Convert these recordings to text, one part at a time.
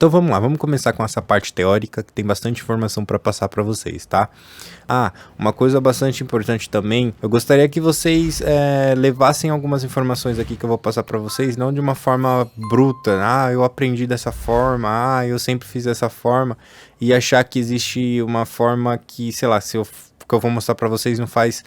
Então vamos lá, vamos começar com essa parte teórica que tem bastante informação para passar para vocês, tá? Uma coisa bastante importante também, eu gostaria que vocês levassem algumas informações aqui que eu vou passar para vocês, não de uma forma bruta, eu aprendi dessa forma, eu sempre fiz dessa forma, e achar que existe uma forma que, sei lá, que eu vou mostrar para vocês não faz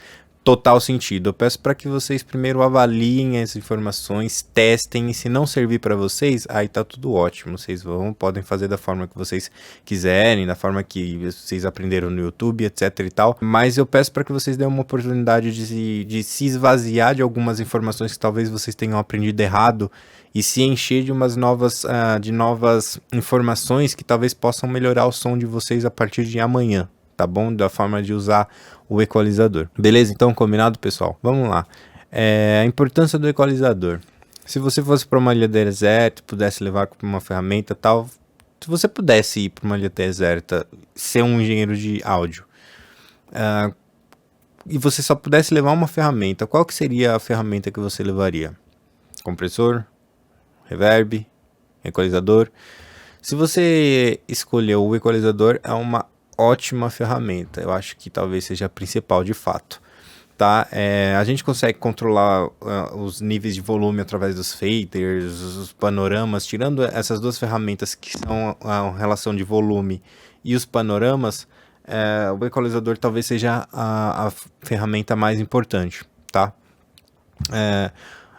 total sentido. Eu peço para que vocês primeiro avaliem as informações, testem, e se não servir para vocês, aí tá tudo ótimo. Vocês podem fazer da forma que vocês quiserem, da forma que vocês aprenderam no YouTube, etc e tal. Mas eu peço para que vocês dêem uma oportunidade de se esvaziar de algumas informações que talvez vocês tenham aprendido errado e se encher de umas novas informações que talvez possam melhorar o som de vocês a partir de amanhã. Tá bom? Da forma de usar o equalizador. Beleza? Então, combinado, pessoal? Vamos lá. A importância do equalizador. Se você fosse para uma ilha deserta, pudesse levar para uma ferramenta tal, se você pudesse ir para uma ilha deserta, ser um engenheiro de áudio, e você só pudesse levar uma ferramenta, qual que seria a ferramenta que você levaria? Compressor? Reverb? Equalizador? Se você escolheu o equalizador, é uma ótima ferramenta, eu acho que talvez seja a principal de fato, tá? A gente consegue controlar os níveis de volume através dos faders, os panoramas, tirando essas duas ferramentas que são a relação de volume e os panoramas, o equalizador talvez seja a ferramenta mais importante, tá?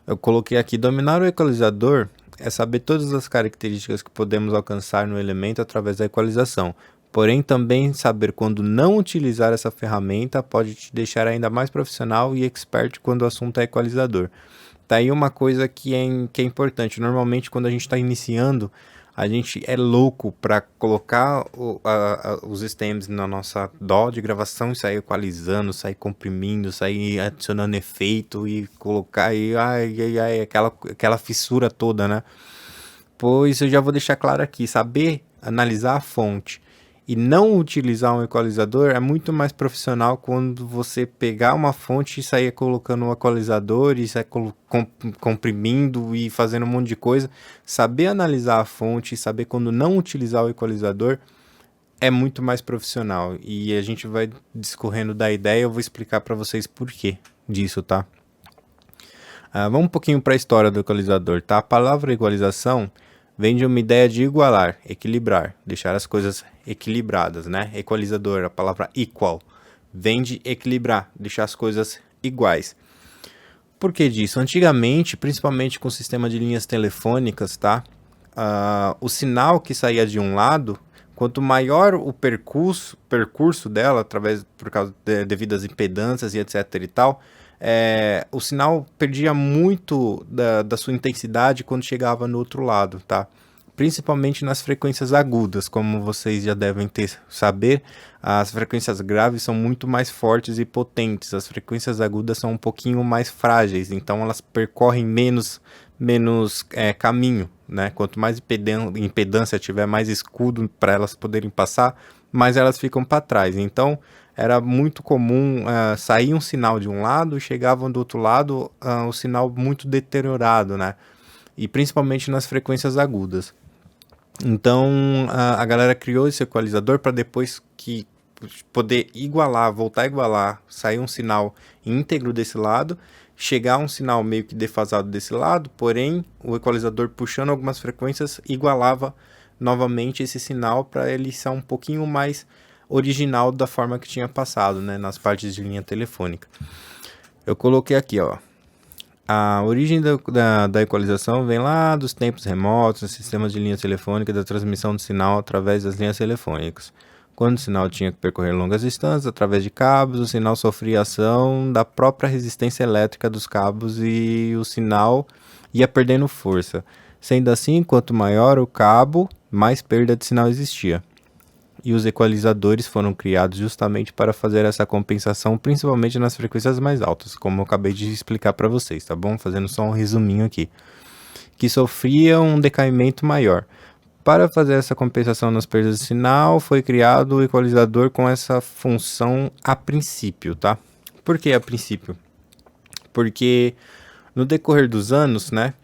Eu coloquei aqui, dominar o equalizador é saber todas as características que podemos alcançar no elemento através da equalização. Porém, também saber quando não utilizar essa ferramenta pode te deixar ainda mais profissional e expert quando o assunto é equalizador. Tá aí uma coisa que é importante. Normalmente, quando a gente está iniciando, a gente é louco para colocar os stems na nossa DAW de gravação e sair equalizando, sair comprimindo, sair adicionando efeito e colocar aí, aquela fissura toda, né? Pois eu já vou deixar claro aqui, saber analisar a fonte e não utilizar um equalizador é muito mais profissional quando você pegar uma fonte e sair colocando um equalizador e sair comprimindo e fazendo um monte de coisa. Saber analisar a fonte e saber quando não utilizar o equalizador é muito mais profissional. E a gente vai discorrendo da ideia, eu vou explicar para vocês por que disso, tá? Vamos um pouquinho para a história do equalizador, tá? A palavra equalização vem de uma ideia de igualar, equilibrar, deixar as coisas equilibradas, né? Equalizador, a palavra equal, vem de equilibrar, deixar as coisas iguais. Por que disso? Antigamente, principalmente com o sistema de linhas telefônicas, tá? O sinal que saía de um lado, quanto maior o percurso dela, por causa devido às impedâncias e etc e tal, o sinal perdia muito da sua intensidade quando chegava no outro lado, tá? Principalmente nas frequências agudas, como vocês já devem saber, as frequências graves são muito mais fortes e potentes, as frequências agudas são um pouquinho mais frágeis, então elas percorrem menos caminho, né? Quanto mais impedância tiver, mais escudo para elas poderem passar, mais elas ficam para trás. Então era muito comum sair um sinal de um lado e chegavam do outro lado o sinal muito deteriorado, né? E principalmente nas frequências agudas. Então a galera criou esse equalizador para depois que poder igualar, voltar a igualar, sair um sinal íntegro desse lado, chegar um sinal meio que defasado desse lado, porém o equalizador puxando algumas frequências igualava novamente esse sinal para ele ser um pouquinho mais original da forma que tinha passado, né, nas partes de linha telefônica. Eu coloquei aqui, ó, a origem da equalização vem lá dos tempos remotos, sistemas de linha telefônica e da transmissão de sinal através das linhas telefônicas. Quando o sinal tinha que percorrer longas distâncias através de cabos, o sinal sofria ação da própria resistência elétrica dos cabos e o sinal ia perdendo força. Sendo assim, quanto maior o cabo, mais perda de sinal existia. E os equalizadores foram criados justamente para fazer essa compensação, principalmente nas frequências mais altas, como eu acabei de explicar para vocês, tá bom? Fazendo só um resuminho aqui. Que sofria um decaimento maior. Para fazer essa compensação nas perdas de sinal, foi criado o equalizador com essa função a princípio, tá? Por que a princípio? Porque no decorrer dos anos, né,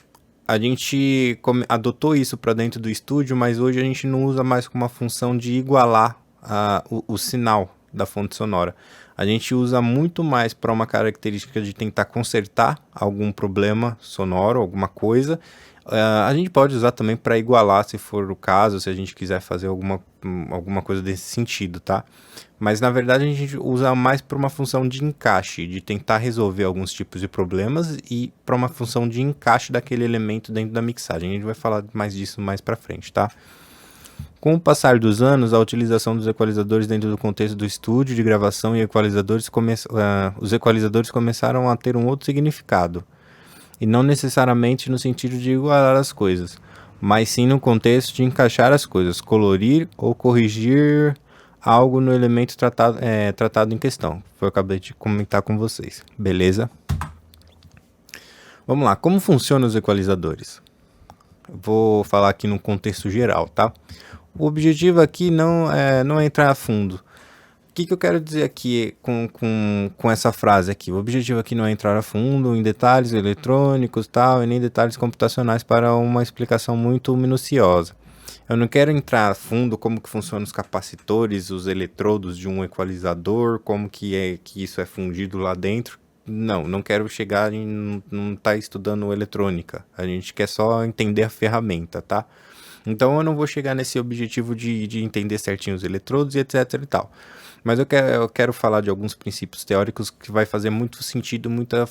a gente adotou isso para dentro do estúdio, mas hoje a gente não usa mais como uma função de igualar o sinal da fonte sonora. A gente usa muito mais para uma característica de tentar consertar algum problema sonoro, alguma coisa. A gente pode usar também para igualar, se for o caso, se a gente quiser fazer alguma coisa desse sentido, tá? Mas na verdade a gente usa mais para uma função de encaixe, de tentar resolver alguns tipos de problemas e para uma função de encaixe daquele elemento dentro da mixagem. A gente vai falar mais disso mais para frente, tá? Com o passar dos anos, a utilização dos equalizadores dentro do contexto do estúdio de gravação e os equalizadores começaram a ter um outro significado, e não necessariamente no sentido de igualar as coisas, mas sim no contexto de encaixar as coisas, colorir ou corrigir algo no elemento tratado em questão. Foi o que eu acabei de comentar com vocês, beleza? Vamos lá, como funcionam os equalizadores? Vou falar aqui no contexto geral, tá? O objetivo aqui não é entrar a fundo. O que eu quero dizer aqui com essa frase aqui? O objetivo aqui não é entrar a fundo em detalhes eletrônicos tal, e nem detalhes computacionais para uma explicação muito minuciosa. Eu não quero entrar a fundo como que funcionam os capacitores, os eletrodos de um equalizador, como que isso é fundido lá dentro. Não quero chegar em não estar estudando eletrônica. A gente quer só entender a ferramenta, tá? Então eu não vou chegar nesse objetivo de entender certinho os eletrodos e etc e tal. Mas eu quero falar de alguns princípios teóricos que vai fazer muito sentido, muita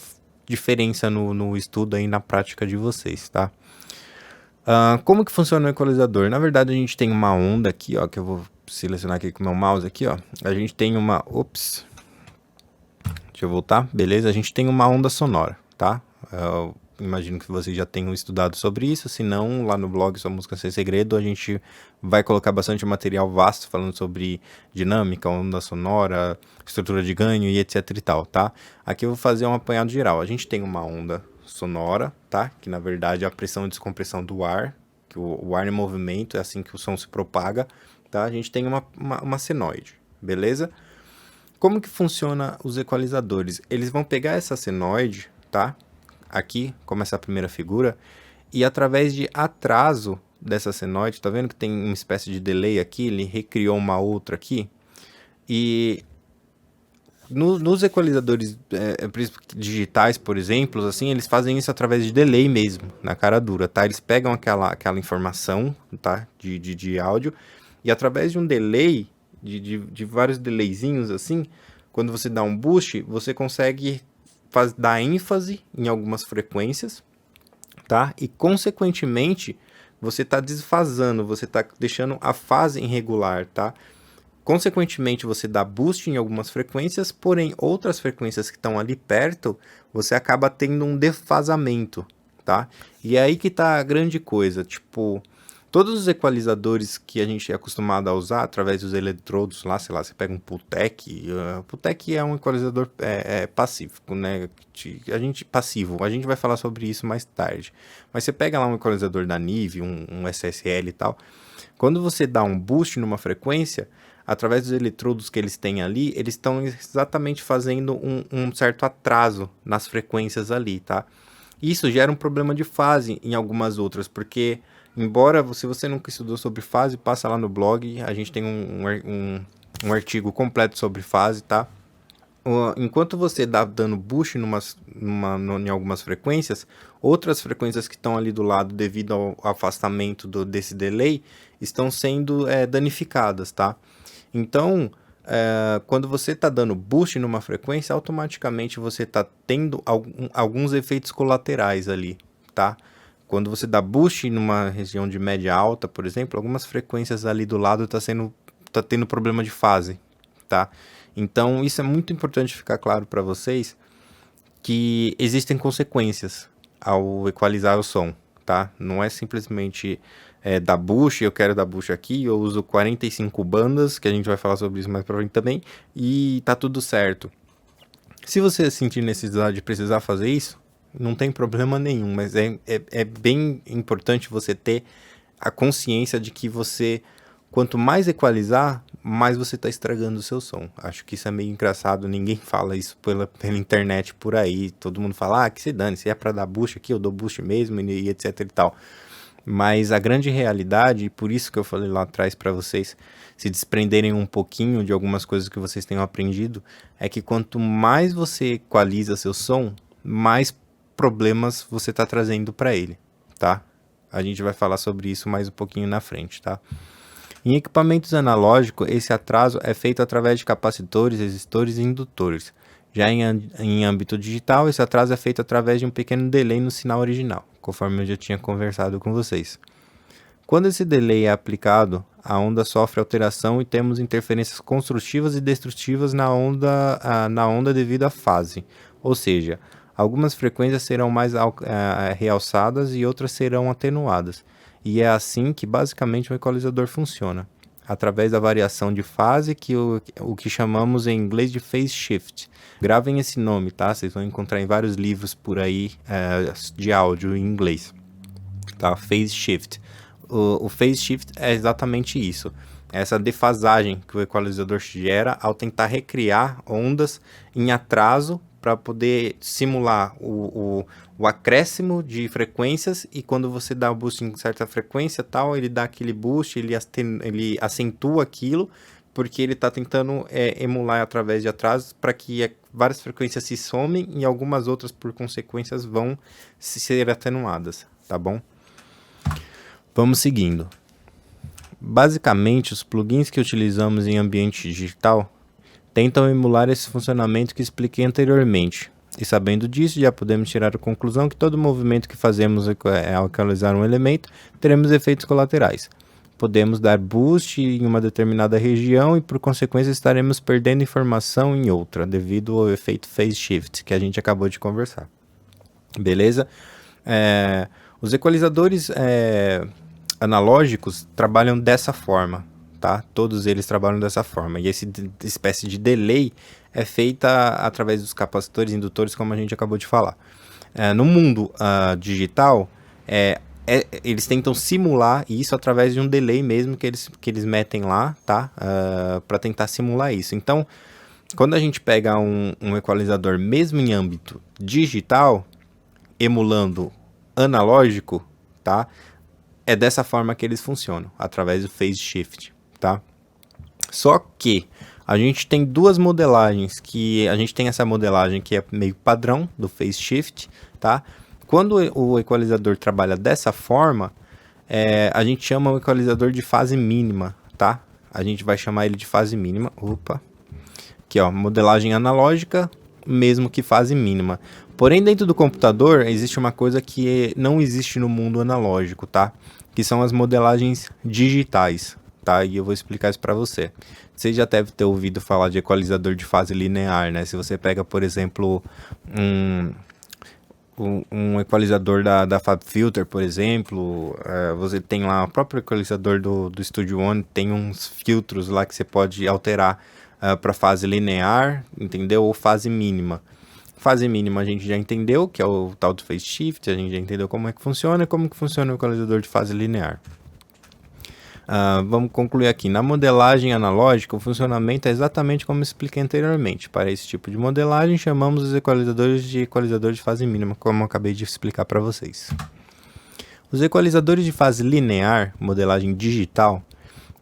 diferença no estudo aí na prática de vocês, tá? Como que funciona o equalizador? Na verdade a gente tem uma onda aqui, ó, que eu vou selecionar aqui com o meu mouse aqui, ó. A gente tem uma... Ops! Deixa eu voltar, beleza? A gente tem uma onda sonora, tá? Imagino que vocês já tenham estudado sobre isso, se não, lá no blog Sua Música Sem Segredo, a gente vai colocar bastante material vasto falando sobre dinâmica, onda sonora, estrutura de ganho e etc e tal, tá? Aqui eu vou fazer um apanhado geral. A gente tem uma onda sonora, tá? Que na verdade é a pressão e descompressão do ar, que o ar em movimento, é assim que o som se propaga, tá? A gente tem uma senoide, beleza? Como que funciona os equalizadores? Eles vão pegar essa senoide, tá? Aqui, como essa primeira figura, e através de atraso dessa senoide, tá vendo que tem uma espécie de delay aqui, ele recriou uma outra aqui, e nos equalizadores digitais, por exemplo, assim, eles fazem isso através de delay mesmo, na cara dura, tá? Eles pegam aquela informação, tá? De áudio, e através de um delay, de vários delayzinhos assim, quando você dá um boost, você consegue dar ênfase em algumas frequências, tá? E consequentemente você está desfasando, você está deixando a fase irregular, tá? Consequentemente você dá boost em algumas frequências, porém outras frequências que estão ali perto, você acaba tendo um defasamento, tá? E é aí que tá a grande coisa, tipo, todos os equalizadores que a gente é acostumado a usar através dos eletrodos lá, sei lá, você pega um Pultec, Pultec é um equalizador pacífico, né? Passivo, a gente vai falar sobre isso mais tarde. Mas você pega lá um equalizador da Neve, um SSL e tal, quando você dá um boost numa frequência, através dos eletrodos que eles têm ali, eles estão exatamente fazendo um certo atraso nas frequências ali, tá? Isso gera um problema de fase em algumas outras, porque... Embora, se você nunca estudou sobre fase, passa lá no blog, a gente tem um artigo completo sobre fase, tá? Enquanto você dá dando boost em algumas frequências, outras frequências que estão ali do lado devido ao afastamento desse delay, estão sendo danificadas, tá? Então, quando você está dando boost numa frequência, automaticamente você está tendo alguns efeitos colaterais ali, tá? Quando você dá boost numa região de média alta, por exemplo, algumas frequências ali do lado tá tendo problema de fase, tá? Então, isso é muito importante ficar claro para vocês, que existem consequências ao equalizar o som, tá? Não é simplesmente dar boost, eu quero dar boost aqui, eu uso 45 bandas, que a gente vai falar sobre isso mais pra frente também, e tá tudo certo. Se você sentir necessidade de precisar fazer isso, não tem problema nenhum, mas é bem importante você ter a consciência de que você, quanto mais equalizar, mais você está estragando o seu som. Acho que isso é meio engraçado, ninguém fala isso pela internet por aí, todo mundo fala, que se dane, se é para dar boost aqui, eu dou boost mesmo, e etc e tal. Mas a grande realidade, e por isso que eu falei lá atrás para vocês se desprenderem um pouquinho de algumas coisas que vocês tenham aprendido, é que quanto mais você equaliza seu som, mais problemas você está trazendo para ele, tá? A gente vai falar sobre isso mais um pouquinho na frente, tá? Em equipamentos analógicos, esse atraso é feito através de capacitores, resistores e indutores. Já em âmbito digital, esse atraso é feito através de um pequeno delay no sinal original, conforme eu já tinha conversado com vocês. Quando esse delay é aplicado, a onda sofre alteração e temos interferências construtivas e destrutivas na onda devido à fase. Ou seja, algumas frequências serão mais realçadas e outras serão atenuadas. E é assim que basicamente o equalizador funciona, através da variação de fase, que o que chamamos em inglês de phase shift. Gravem esse nome, tá? Vocês vão encontrar em vários livros por aí de áudio em inglês, tá? Phase shift. O phase shift é exatamente isso. Essa defasagem que o equalizador gera ao tentar recriar ondas em atraso para poder simular o acréscimo de frequências, e quando você dá o boost em certa frequência tal, ele dá aquele boost, ele acentua aquilo, porque ele está tentando emular através de atrasos para que várias frequências se somem e algumas outras, por consequências, vão ser atenuadas, tá bom? Vamos seguindo. Basicamente, os plugins que utilizamos em ambiente digital tentam emular esse funcionamento que expliquei anteriormente. E sabendo disso, já podemos tirar a conclusão que todo movimento que fazemos ao equalizar um elemento, teremos efeitos colaterais. Podemos dar boost em uma determinada região e, por consequência, estaremos perdendo informação em outra, devido ao efeito phase shift, que a gente acabou de conversar. Beleza? Os equalizadores analógicos trabalham dessa forma, tá? Todos eles trabalham dessa forma. E essa espécie de delay é feita através dos capacitores e indutores, como a gente acabou de falar. No mundo digital, eles tentam simular isso através de um delay mesmo que eles metem lá, tá? Para tentar simular isso. Então, quando a gente pega um equalizador mesmo em âmbito digital, emulando analógico, tá? É dessa forma que eles funcionam, através do phase shift, tá? Só que a gente tem duas modelagens, que a gente tem essa modelagem que é meio padrão do phase shift, tá? Quando o equalizador trabalha dessa forma, a gente chama o equalizador de fase mínima, tá? A gente vai chamar ele de fase mínima. Opa! Aqui, ó, modelagem analógica, mesmo que fase mínima. Porém, dentro do computador, existe uma coisa que não existe no mundo analógico, tá? Que são as modelagens digitais, tá? E eu vou explicar isso para você. Você já deve ter ouvido falar de equalizador de fase linear, né? Se você pega, por exemplo, um equalizador da FabFilter, por exemplo, você tem lá o próprio equalizador do Studio One, tem uns filtros lá que você pode alterar para fase linear, entendeu? Ou fase mínima. Fase mínima a gente já entendeu, que é o tal do phase shift, a gente já entendeu como é que funciona e como que funciona o equalizador de fase linear. Vamos concluir aqui. Na modelagem analógica, o funcionamento é exatamente como expliquei anteriormente. Para esse tipo de modelagem, chamamos os equalizadores de equalizador de fase mínima, como eu acabei de explicar para vocês. Os equalizadores de fase linear, modelagem digital,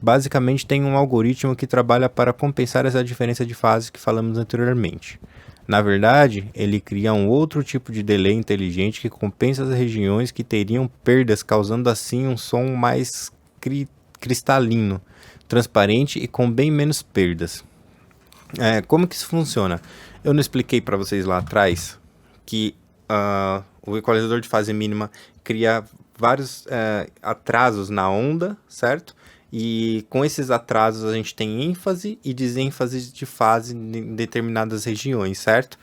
basicamente têm um algoritmo que trabalha para compensar essa diferença de fase que falamos anteriormente. Na verdade, ele cria um outro tipo de delay inteligente que compensa as regiões que teriam perdas, causando assim um som mais cristalino, transparente e com bem menos perdas. Como que isso funciona? Eu não expliquei para vocês lá atrás que o equalizador de fase mínima cria vários atrasos na onda, certo? E com esses atrasos a gente tem ênfase e desênfase de fase em determinadas regiões, certo?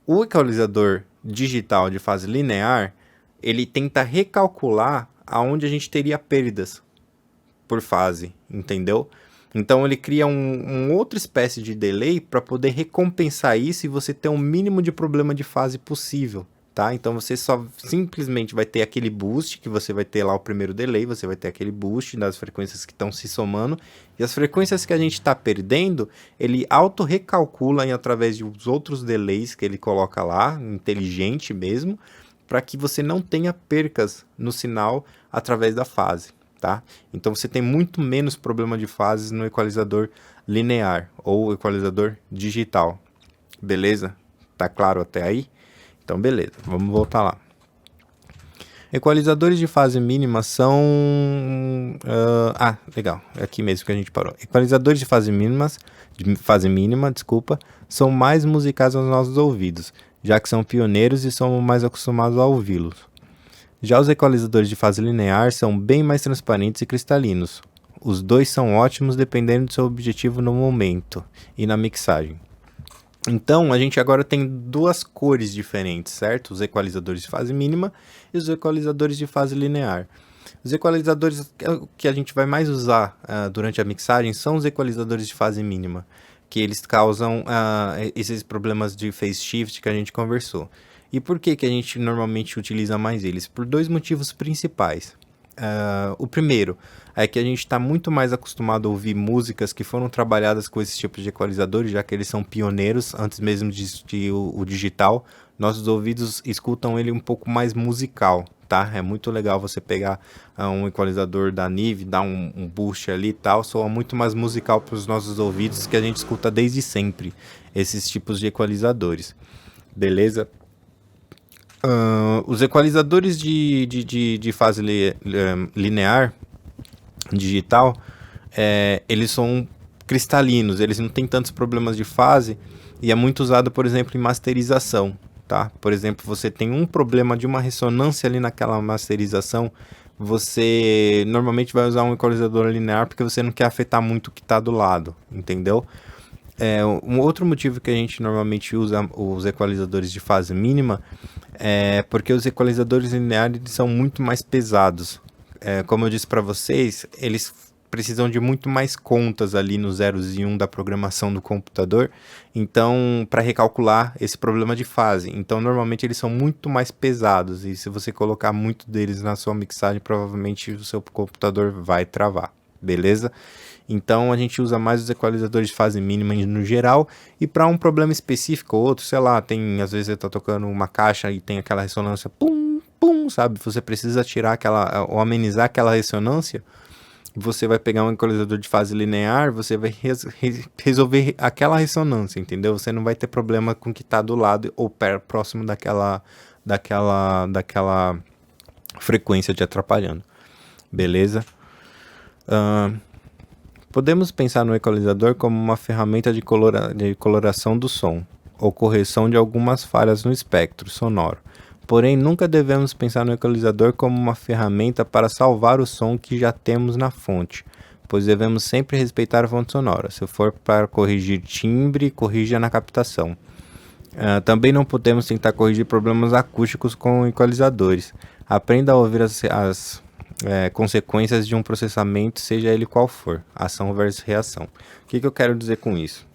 O equalizador digital de fase linear, ele tenta recalcular aonde a gente teria perdas por fase, entendeu? Então ele cria uma outra espécie de delay para poder recompensar isso e você ter o mínimo de problema de fase possível, tá? Então você só simplesmente vai ter aquele boost, que você vai ter lá o primeiro delay, você vai ter aquele boost das frequências que estão se somando, e as frequências que a gente está perdendo, ele auto-recalcula através de os outros delays que ele coloca lá, inteligente mesmo, para que você não tenha percas no sinal através da fase, tá? Então você tem muito menos problema de fases no equalizador linear ou equalizador digital, beleza? Tá claro até aí? Então, beleza, vamos voltar lá. Equalizadores de fase mínima são... legal, é aqui mesmo que a gente parou. Equalizadores de fase mínima, desculpa, são mais musicais aos nossos ouvidos, já que são pioneiros e somos mais acostumados a ouvi-los. Já os equalizadores de fase linear são bem mais transparentes e cristalinos. Os dois são ótimos dependendo do seu objetivo no momento e na mixagem. Então, a gente agora tem duas cores diferentes, certo? Os equalizadores de fase mínima e os equalizadores de fase linear. Os equalizadores que a gente vai mais usar durante a mixagem são os equalizadores de fase mínima, que eles causam esses problemas de phase shift que a gente conversou. E por que a gente normalmente utiliza mais eles? Por dois motivos principais. O primeiro é que a gente está muito mais acostumado a ouvir músicas que foram trabalhadas com esse tipo de equalizadores, já que eles são pioneiros, antes mesmo de o digital. Nossos ouvidos escutam ele um pouco mais musical, tá? É muito legal você pegar um equalizador da Neve, dar um boost ali e tal, soa muito mais musical para os nossos ouvidos, que a gente escuta desde sempre esses tipos de equalizadores, beleza? Os equalizadores de fase linear, digital, eles são cristalinos, eles não têm tantos problemas de fase e é muito usado, por exemplo, em masterização, tá? Por exemplo, você tem um problema de uma ressonância ali naquela masterização, você normalmente vai usar um equalizador linear porque você não quer afetar muito o que está do lado, entendeu? Um outro motivo que a gente normalmente usa os equalizadores de fase mínima é porque os equalizadores lineares são muito mais pesados. Como eu disse para vocês, eles precisam de muito mais contas ali nos zeros e 1 da programação do computador, então para recalcular esse problema de fase. Então normalmente eles são muito mais pesados e se você colocar muito deles na sua mixagem, provavelmente o seu computador vai travar, beleza? Então a gente usa mais os equalizadores de fase mínima no geral, e para um problema específico ou outro, sei lá, tem, às vezes você tá tocando uma caixa e tem aquela ressonância pum, pum, sabe? Você precisa tirar aquela, ou amenizar aquela ressonância, você vai pegar um equalizador de fase linear, você vai resolver aquela ressonância, entendeu? Você não vai ter problema com o que tá do lado ou próximo daquela frequência te atrapalhando, beleza? Podemos pensar no equalizador como uma ferramenta de coloração do som, ou correção de algumas falhas no espectro sonoro. Porém, nunca devemos pensar no equalizador como uma ferramenta para salvar o som que já temos na fonte, pois devemos sempre respeitar a fonte sonora. Se for para corrigir timbre, corrija na captação. Também não podemos tentar corrigir problemas acústicos com equalizadores. Aprenda a ouvir as consequências de um processamento, seja ele qual for, ação versus reação. O que eu quero dizer com isso?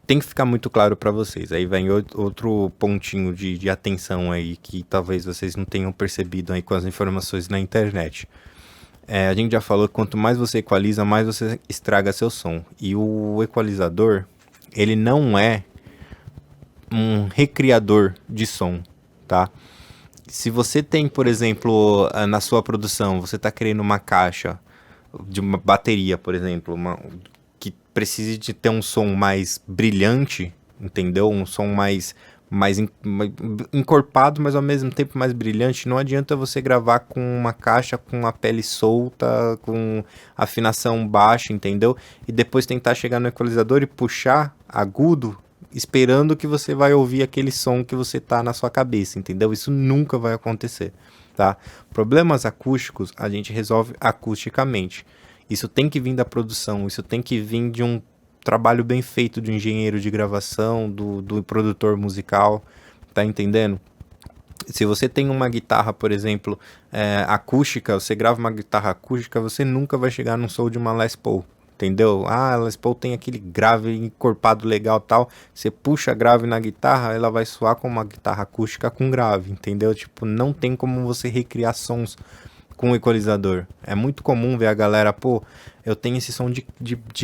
Tem que ficar muito claro para vocês. Aí vem outro pontinho de atenção aí que talvez vocês não tenham percebido aí com as informações na internet. A gente já falou que quanto mais você equaliza, mais você estraga seu som. E o equalizador, ele não é um recriador de som, tá? Se você tem, por exemplo, na sua produção, você está criando uma caixa de uma bateria, por exemplo, que precise de ter um som mais brilhante, entendeu? Um som mais encorpado, mas ao mesmo tempo mais brilhante. Não adianta você gravar com uma caixa com a pele solta, com afinação baixa, entendeu? E depois tentar chegar no equalizador e puxar agudo, esperando que você vai ouvir aquele som que você tá na sua cabeça, entendeu? Isso nunca vai acontecer, tá? Problemas acústicos a gente resolve acusticamente. Isso tem que vir da produção, isso tem que vir de um trabalho bem feito do engenheiro de gravação, do produtor musical, tá entendendo? Se você tem uma guitarra, por exemplo, acústica, você grava uma guitarra acústica, você nunca vai chegar num som de uma Les Paul, entendeu? Ah, a Les Paul tem aquele grave encorpado legal tal, você puxa grave na guitarra, ela vai soar como uma guitarra acústica com grave, entendeu? Tipo, não tem como você recriar sons com o equalizador. É muito comum ver a galera, pô, eu tenho esse som de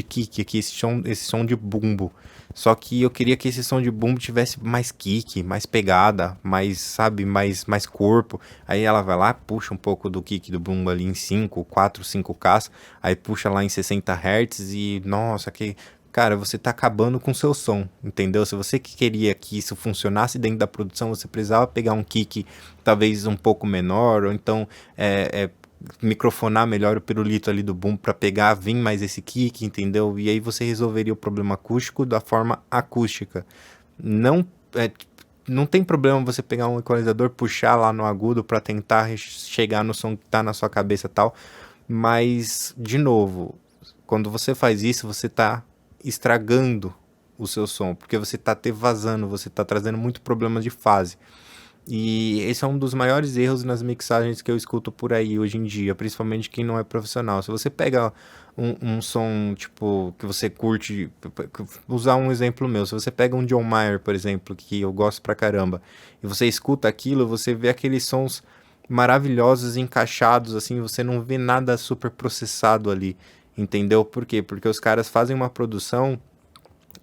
kick aqui, esse som de bumbo. Só que eu queria que esse som de bumbo tivesse mais kick, mais pegada, mais, sabe, mais corpo. Aí ela vai lá, puxa um pouco do kick do bumbo ali em 5, 4, 5K, aí puxa lá em 60 Hz e, nossa, que... Cara, você tá acabando com o seu som, entendeu? Se você que queria que isso funcionasse dentro da produção, você precisava pegar um kick talvez um pouco menor, ou então microfonar melhor o pirulito ali do boom para pegar, vir mais esse kick, entendeu? E aí você resolveria o problema acústico da forma acústica. Não, não tem problema você pegar um equalizador, puxar lá no agudo para tentar chegar no som que tá na sua cabeça e tal, mas, de novo, quando você faz isso, você tá estragando o seu som, porque você tá vazando, você tá trazendo muito problemas de fase. E esse é um dos maiores erros nas mixagens que eu escuto por aí hoje em dia, principalmente quem não é profissional. Se você pega um som, tipo, que você curte, usar um exemplo meu, se você pega um John Mayer, por exemplo, que eu gosto pra caramba, e você escuta aquilo, você vê aqueles sons maravilhosos, encaixados, assim, você não vê nada super processado ali, entendeu? Por quê? Porque os caras fazem uma produção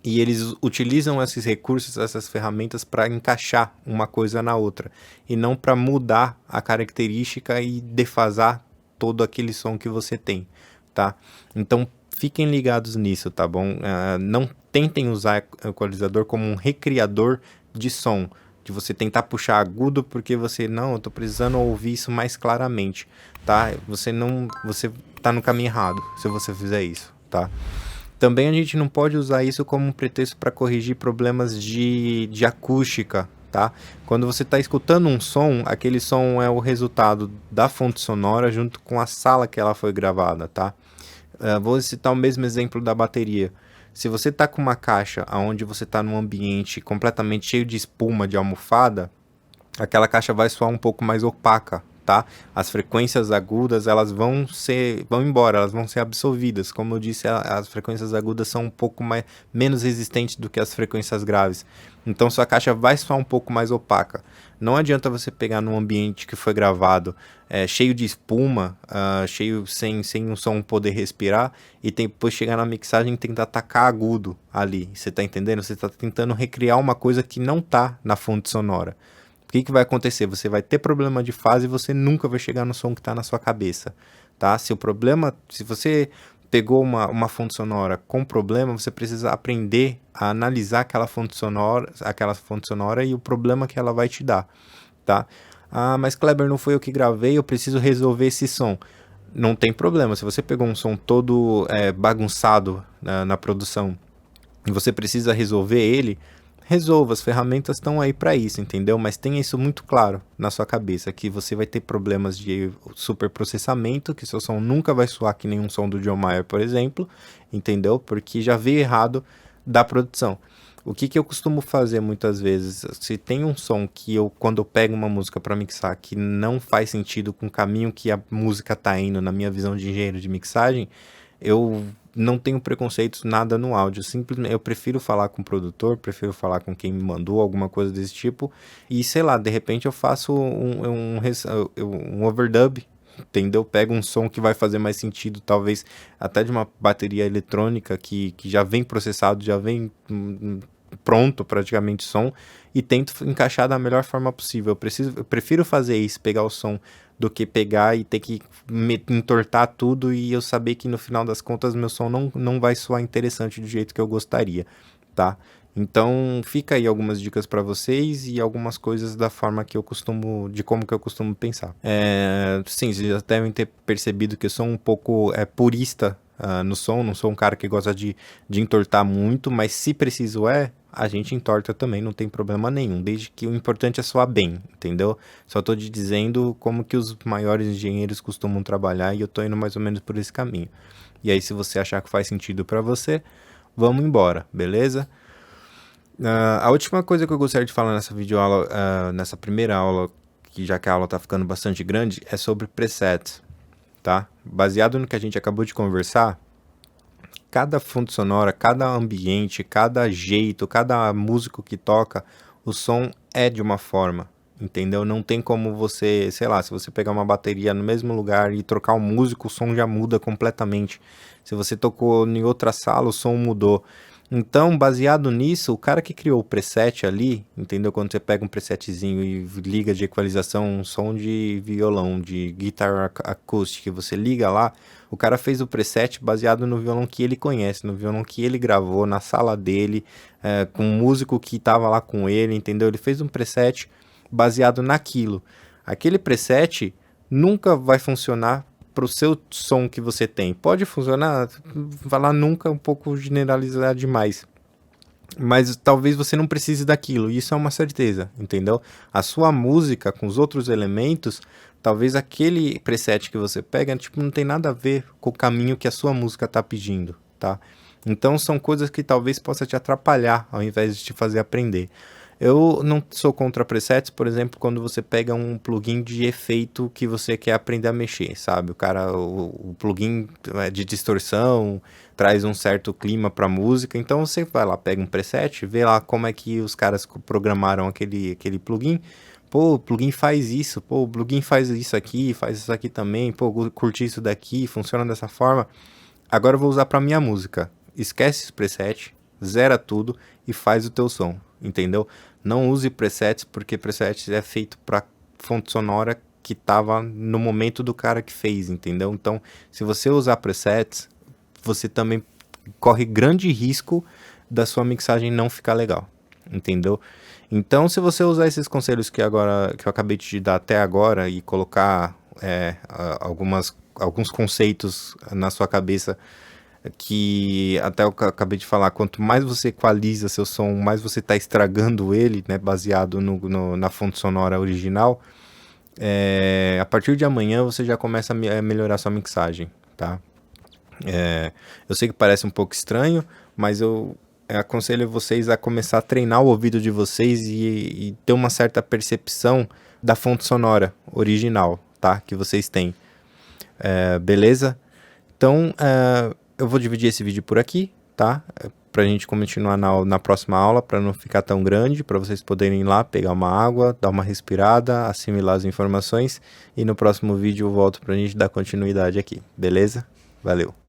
e eles utilizam esses recursos, essas ferramentas para encaixar uma coisa na outra e não para mudar a característica e defasar todo aquele som que você tem, tá? Então fiquem ligados nisso, tá bom? Não tentem usar o equalizador como um recriador de som, de você tentar puxar agudo porque você, não, eu tô precisando ouvir isso mais claramente, tá? Você tá no caminho errado se você fizer isso, tá? Também a gente não pode usar isso como um pretexto para corrigir problemas de acústica, tá? Quando você está escutando um som, aquele som é o resultado da fonte sonora junto com a sala que ela foi gravada, tá? Vou citar o mesmo exemplo da bateria. Se você está com uma caixa onde você está num ambiente completamente cheio de espuma, de almofada, aquela caixa vai soar um pouco mais opaca, tá? As frequências agudas, elas vão embora, elas vão ser absorvidas. Como eu disse, as frequências agudas são um pouco menos resistentes do que as frequências graves. Então sua caixa vai soar um pouco mais opaca. Não adianta você pegar num ambiente que foi gravado cheio de espuma, cheio sem um som poder respirar, e depois chegar na mixagem e tentar atacar agudo ali. Você tá entendendo? Você tá tentando recriar uma coisa que não tá na fonte sonora. O que vai acontecer? Você vai ter problema de fase e você nunca vai chegar no som que está na sua cabeça, tá? Se você pegou uma fonte sonora com problema, você precisa aprender a analisar aquela fonte sonora e o problema que ela vai te dar, tá? Ah, mas Kleber, não foi eu que gravei, eu preciso resolver esse som. Não tem problema, se você pegou um som todo bagunçado na produção e você precisa resolver ele, resolva, as ferramentas estão aí para isso, entendeu? Mas tenha isso muito claro na sua cabeça, que você vai ter problemas de superprocessamento, que seu som nunca vai soar que nem um som do John Mayer, por exemplo, entendeu? Porque já veio errado da produção. O que eu costumo fazer muitas vezes, se tem um som que quando eu pego uma música para mixar, que não faz sentido com o caminho que a música tá indo, na minha visão de engenheiro de mixagem, eu não tenho preconceitos nada no áudio, simplesmente eu prefiro falar com o produtor, prefiro falar com quem me mandou alguma coisa desse tipo, e sei lá, de repente eu faço um overdub, entendeu? Pego um som que vai fazer mais sentido, talvez até de uma bateria eletrônica que já vem processado, já vem pronto praticamente som, e tento encaixar da melhor forma possível. Eu prefiro fazer isso, pegar o som, do que pegar e ter que entortar tudo e eu saber que no final das contas meu som não vai soar interessante do jeito que eu gostaria, tá? Então fica aí algumas dicas para vocês e algumas coisas da forma que eu costumo, de como que eu costumo pensar. Sim, vocês já devem ter percebido que eu sou um pouco purista no som, não sou um cara que gosta de entortar muito, mas se preciso a gente entorta também, não tem problema nenhum, desde que o importante é soar bem, entendeu? Só tô te dizendo como que os maiores engenheiros costumam trabalhar e eu tô indo mais ou menos por esse caminho. E aí, se você achar que faz sentido para você, vamos embora, beleza? A última coisa que eu gostaria de falar nessa videoaula, nessa primeira aula, que já que a aula tá ficando bastante grande, é sobre presets, tá? Baseado no que a gente acabou de conversar, cada fonte sonora, cada ambiente, cada jeito, cada músico que toca, o som é de uma forma, entendeu? Não tem como você, sei lá, se você pegar uma bateria no mesmo lugar e trocar um músico, o som já muda completamente. Se você tocou em outra sala, o som mudou. Então, baseado nisso, o cara que criou o preset ali, entendeu? Quando você pega um presetzinho e liga de equalização, um som de violão, de guitar acústica, e você liga lá, o cara fez o preset baseado no violão que ele conhece, no violão que ele gravou, na sala dele, com um músico que estava lá com ele, entendeu? Ele fez um preset baseado naquilo. Aquele preset nunca vai funcionar para o seu som que você tem. Pode funcionar, falar nunca um pouco generalizar demais. Mas talvez você não precise daquilo, e isso é uma certeza, entendeu? A sua música com os outros elementos, talvez aquele preset que você pega, tipo, não tem nada a ver com o caminho que a sua música está pedindo, tá? Então são coisas que talvez possa te atrapalhar ao invés de te fazer aprender. Eu não sou contra presets, por exemplo, quando você pega um plugin de efeito que você quer aprender a mexer, sabe? O plugin de distorção traz um certo clima para a música, então você vai lá, pega um preset, vê lá como é que os caras programaram aquele plugin. Pô, o plugin faz isso, pô, o plugin faz isso aqui também, pô, curti isso daqui, funciona dessa forma. Agora eu vou usar para minha música. Esquece esse preset, zera tudo e faz o teu som, entendeu? Não use presets, porque presets é feito para fonte sonora que estava no momento do cara que fez, entendeu? Então, se você usar presets, você também corre grande risco da sua mixagem não ficar legal, entendeu? Então, se você usar esses conselhos que eu acabei de te dar até agora e colocar alguns conceitos na sua cabeça, que até eu acabei de falar, quanto mais você equaliza seu som, mais você está estragando ele, né, baseado na fonte sonora original. A partir de amanhã você já começa a melhorar sua mixagem, tá? Eu sei que parece um pouco estranho, mas eu aconselho vocês a começar a treinar o ouvido de vocês e ter uma certa percepção da fonte sonora original, tá? Que vocês têm. Beleza? Então, eu vou dividir esse vídeo por aqui, tá? Pra gente continuar na próxima aula, para não ficar tão grande, para vocês poderem ir lá, pegar uma água, dar uma respirada, assimilar as informações, e no próximo vídeo eu volto pra gente dar continuidade aqui, beleza? Valeu!